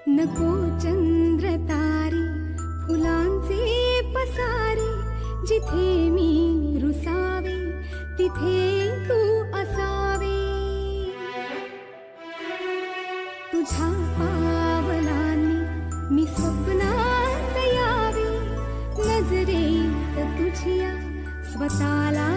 नको चंद्र तारे फुलांचे पसारे, जिथे मी रुसावे तिथे तू असावे. तुझ्या पावलांनी मी स्वप्नात यावे, नजरेत तुझ्या स्वतःला